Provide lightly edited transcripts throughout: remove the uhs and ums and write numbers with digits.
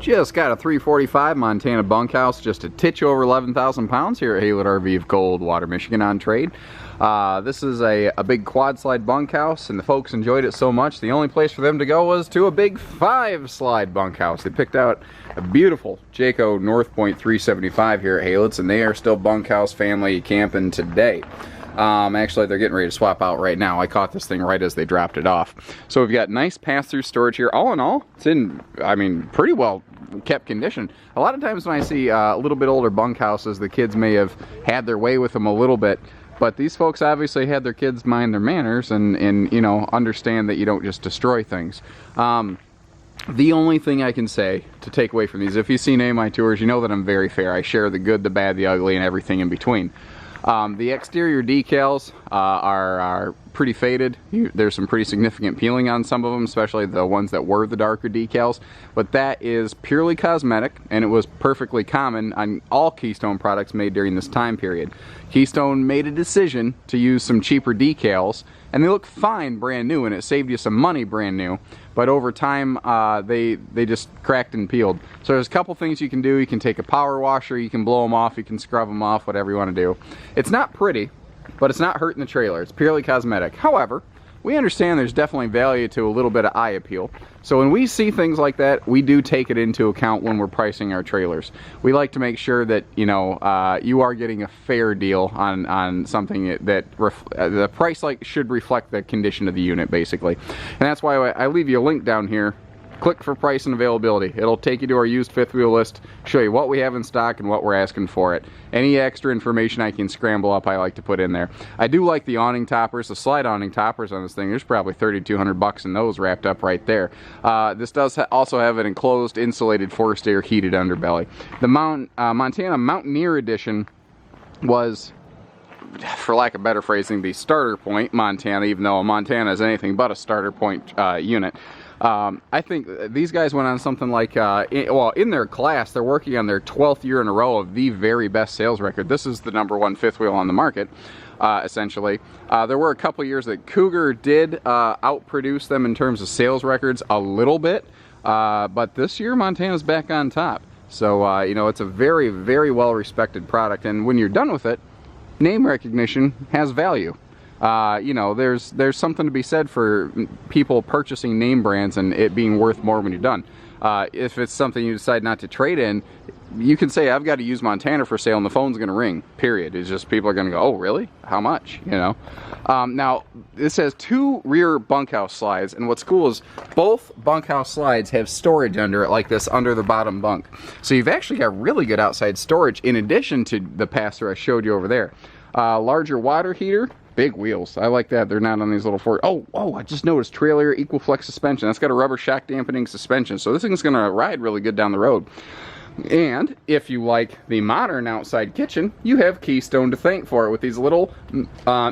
Just got a 345 Montana bunkhouse, just a titch over 11,000 pounds here at Haylett RV of Coldwater, Michigan on trade. This is a big quad slide bunkhouse, and the folks enjoyed it so much, the only place for them to go was to a big 5 slide bunkhouse. They picked out a beautiful Jayco North Point 375 here at Haylett's, and they are still bunkhouse family camping today. Actually, they're getting ready to swap out right now. I caught this thing right as they dropped it off. So we've got nice pass-through storage here. All in all, it's in, I mean, pretty well kept condition. A lot of times when I see a little bit older bunkhouses, the kids may have had their way with them a little bit, but these folks obviously had their kids mind their manners and you know, understand that you don't just destroy things. The only thing I can say to take away from these, if you've seen any of my tours, you know that I'm very fair. I share the good, the bad, the ugly, and everything in between. The exterior decals are pretty faded. There's some pretty significant peeling on some of them, especially the ones that were the darker decals. But that is purely cosmetic, and it was perfectly common on all Keystone products made during this time period. Keystone made a decision to use some cheaper decals, and they look fine brand new, and it saved you some money brand new. But over time, they just cracked and peeled. So there's a couple things you can do. You can take a power washer, you can blow them off, you can scrub them off, whatever you want to do. It's not pretty, but it's not hurting the trailer. It's purely cosmetic. However, we understand there's definitely value to a little bit of eye appeal. So when we see things like that, we do take it into account when we're pricing our trailers. We like to make sure that, you know, you are getting a fair deal on something that the price should reflect the condition of the unit, basically. And that's why I leave you a link down here. Click for price and availability. It'll take you to our used fifth wheel list, show you what we have in stock and what we're asking for it. Any extra information I can scramble up, I like to put in there. I do like the awning toppers, the slide awning toppers on this thing. There's probably $3,200 in those wrapped up right there. This does also have an enclosed, insulated, forced air heated underbelly. The Montana Mountaineer edition was, for lack of better phrasing, the starter point Montana, even though Montana is anything but a starter point unit. I think these guys went on something like, in their class, they're working on their 12th year in a row of the very best sales record. This is the #1 fifth wheel on the market, essentially. There were a couple years that Cougar did outproduce them in terms of sales records a little bit, but this year Montana's back on top. So, you know, it's a very, very well-respected product, and when you're done with it, name recognition has value. You know, there's something to be said for people purchasing name brands and it being worth more when you're done. If it's something you decide not to trade in, you can say, I've got to use Montana for sale, and the phone's going to ring, period. It's just people are going to go, oh, really? How much? You know? Now, this has 2 rear bunkhouse slides, and what's cool is both bunkhouse slides have storage under it, like this, under the bottom bunk. So you've actually got really good outside storage in addition to the pass-through I showed you over there. Larger water heater. Big wheels. I like that. They're not on these little I just noticed trailer equal flex suspension. That's got a rubber shock dampening suspension. So this thing's going to ride really good down the road. And if you like the modern outside kitchen, you have Keystone to thank for it with these little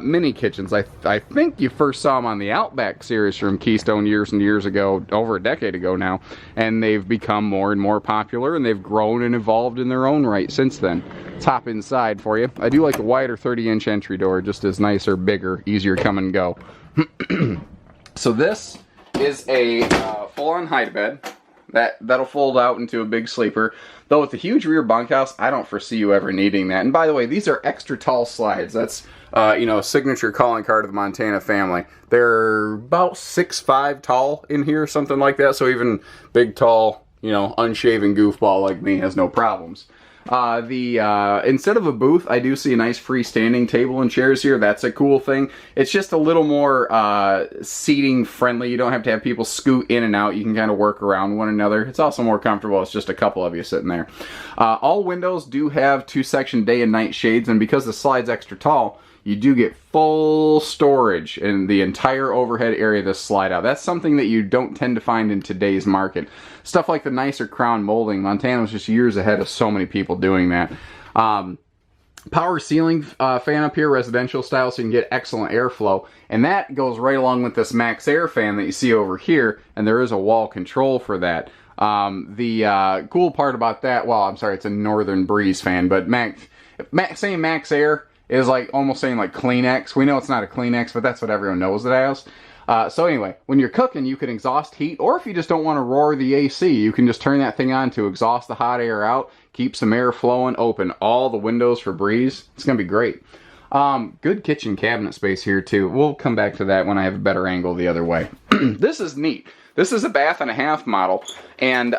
mini kitchens. I think you first saw them on the Outback series from Keystone years and years ago, over a decade ago now, and they've become more and more popular, and they've grown and evolved in their own right since then. Let's hop inside for you. I do like the wider 30-inch entry door, just as nicer, bigger, easier come and go. So this is a full-on hide-bed. That'll fold out into a big sleeper. Though with the huge rear bunkhouse, I don't foresee you ever needing that. And by the way, these are extra tall slides. That's you know, a signature calling card of the Montana family. They're about 6'5" tall in here, something like that. So even big, tall, you know, unshaven goofball like me has no problems. Instead of a booth, I do see a nice freestanding table and chairs here. That's a cool thing. It's just a little more seating friendly. You don't have to have people scoot in and out. You can kind of work around one another. It's also more comfortable. It's just a couple of you sitting there. All windows do have 2-section day and night shades, and because the slide's extra tall, you do get full storage in the entire overhead area of this slide out. That's something that you don't tend to find in today's market. Stuff like the nicer crown molding, Montana was just years ahead of so many people doing that. Power ceiling fan up here, residential style, so you can get excellent airflow. And that goes right along with this Max Air fan that you see over here, and there is a wall control for that. The cool part about that, well, I'm sorry, it's a Northern Breeze fan, but saying Max Air is like almost saying like Kleenex. We know it's not a Kleenex, but that's what everyone knows it as. So anyway, when you're cooking, you can exhaust heat, or if you just don't want to roar the AC, you can just turn that thing on to exhaust the hot air out, keep some air flowing, open all the windows for breeze. It's going to be great. Good kitchen cabinet space here too. We'll come back to that when I have a better angle the other way. This is neat. This is a bath and a half model, and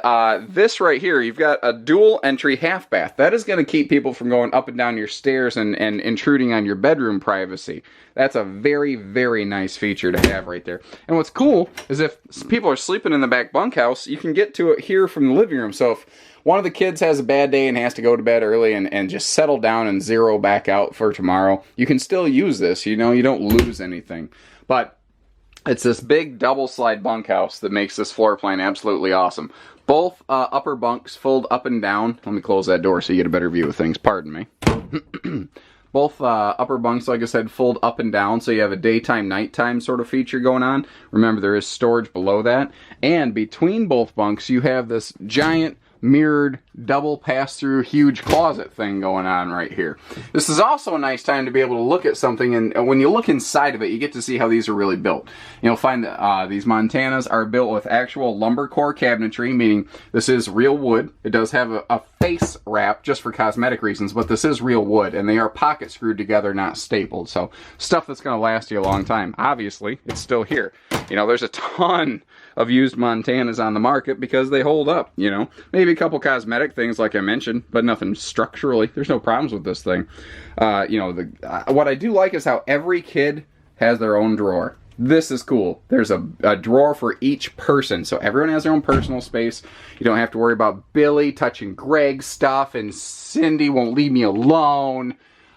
this right here, you've got a dual entry half bath. That is going to keep people from going up and down your stairs and intruding on your bedroom privacy. That's a very, very nice feature to have right there. And what's cool is if people are sleeping in the back bunkhouse, you can get to it here from the living room. So if one of the kids has a bad day and has to go to bed early and just settle down and zero back out for tomorrow, you can still use this. You know, you don't lose anything. But it's this big double slide bunkhouse that makes this floor plan absolutely awesome. Both upper bunks fold up and down. Let me close that door so you get a better view of things. Pardon me. Both upper bunks, like I said, fold up and down, so you have a daytime, nighttime sort of feature going on. Remember, there is storage below that. And between both bunks, you have this giant mirrored double pass-through huge closet thing going on right here. This is also a nice time to be able to look at something, and when you look inside of it, you get to see how these are really built. You'll find that these Montanas are built with actual lumber core cabinetry, meaning this is real wood. It does have a face wrap just for cosmetic reasons, but this is real wood, and they are pocket screwed together, not stapled. So stuff that's going to last you a long time. Obviously, it's still here. You know, there's a ton of used Montanas on the market because they hold up, you know. Maybe a couple cosmetic things like I mentioned, but nothing structurally. There's no problems with this thing. You know, what I do like is how every kid has their own drawer. This is cool. There's a drawer for each person, so everyone has their own personal space. You don't have to worry about Billy touching Greg's stuff and Cindy won't leave me alone.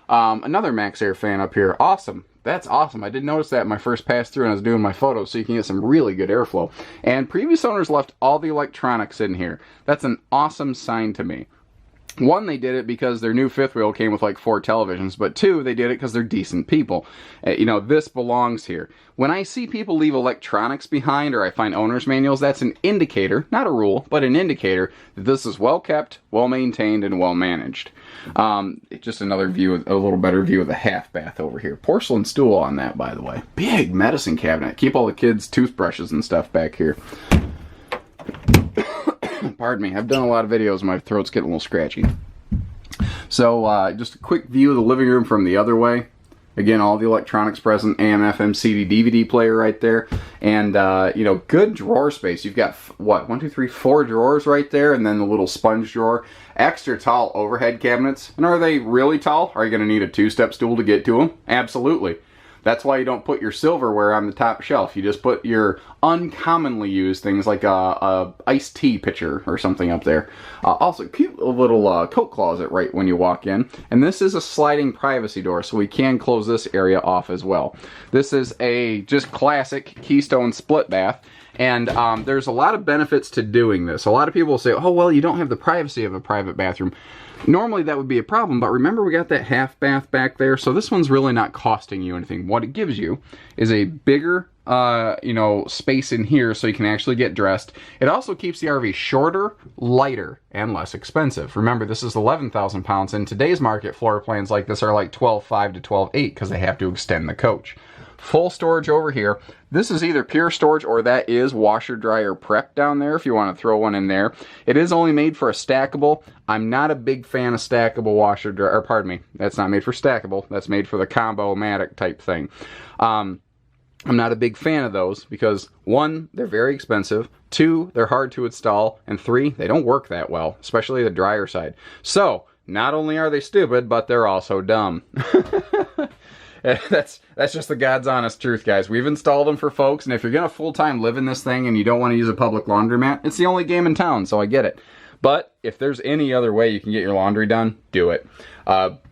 Another Max Air fan up here. Awesome. That's awesome. I did notice that in my first pass through when I was doing my photos, so you can get some really good airflow. And previous owners left all the electronics in here. That's an awesome sign to me. One, they did it because their new fifth wheel came with like 4 televisions, but 2, they did it because they're decent people. You know, this belongs here. When I see people leave electronics behind, or I find owner's manuals, that's an indicator, not a rule, but an indicator that this is well kept, well maintained, and well managed. Just another view, a little better view of the half bath over here. Porcelain stool on that, by the way. Big medicine cabinet. Keep all the kids' toothbrushes and stuff back here. Pardon me, I've done a lot of videos, my throat's getting a little scratchy. So, just a quick view of the living room from the other way. Again, all the electronics present, AM, FM, CD, DVD player right there. And, you know, good drawer space. You've got, what, 1, 2, 3, 4 drawers right there, and then the little sponge drawer. Extra tall overhead cabinets. And are they really tall? Are you going to need a 2-step stool to get to them? Absolutely. That's why you don't put your silverware on the top shelf. You just put your uncommonly used things like a iced tea pitcher or something up there. Also, cute little coat closet right when you walk in. And this is a sliding privacy door, so we can close this area off as well. This is a just classic Keystone split bath. And there's a lot of benefits to doing this. A lot of people will say, oh, well, you don't have the privacy of a private bathroom. Normally that would be a problem, but remember we got that half bath back there, so this one's really not costing you anything. What it gives you is a bigger, you know, space in here so you can actually get dressed. It also keeps the RV shorter, lighter, and less expensive. Remember, this is 11,000 pounds. In today's market, floor plans like this are like 12.5 to 12.8 because they have to extend the coach. Full storage over here. This is either pure storage or that is washer dryer prep down there if you want to throw one in there. It is only made for a stackable. I'm not a big fan of stackable washer dryer, or pardon me, that's not made for stackable. That's made for the combo-matic type thing. I'm not a big fan of those because 1, they're very expensive, 2, they're hard to install, and 3, they don't work that well, especially the dryer side. So, not only are they stupid, but they're also dumb. That's just the God's honest truth, guys. We've installed them for folks, and if you're going to full-time live in this thing and you don't want to use a public laundromat, it's the only game in town, so I get it. But if there's any other way you can get your laundry done, do it.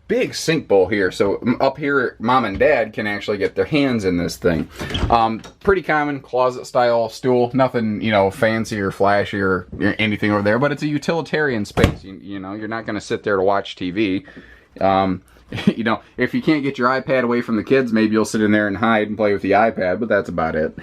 Big sink bowl here, so up here, Mom and Dad can actually get their hands in this thing. Pretty common closet-style stool. Nothing, you know, fancy or flashy or anything over there, but it's a utilitarian space. You know, you're not going to sit there to watch TV. You know, if you can't get your iPad away from the kids, maybe you'll sit in there and hide and play with the iPad, but that's about it.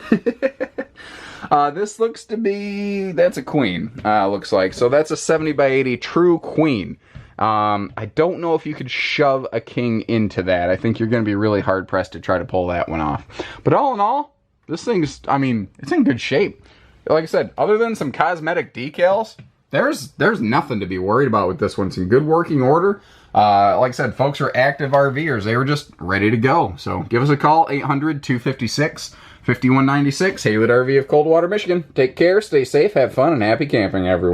This looks to be, that's a queen, looks like. So that's a 70 by 80 true queen. I don't know if you could shove a king into that. I think you're going to be really hard-pressed to try to pull that one off. But all in all, This thing's, I mean, it's in good shape. Like I said, other than some cosmetic decals, there's nothing to be worried about with this one. It's in good working order. Like I said, folks are active RVers. They were just ready to go. So give us a call, 800-256-5196, Haylett RV of Coldwater, Michigan. Take care, stay safe, have fun, and happy camping, everyone.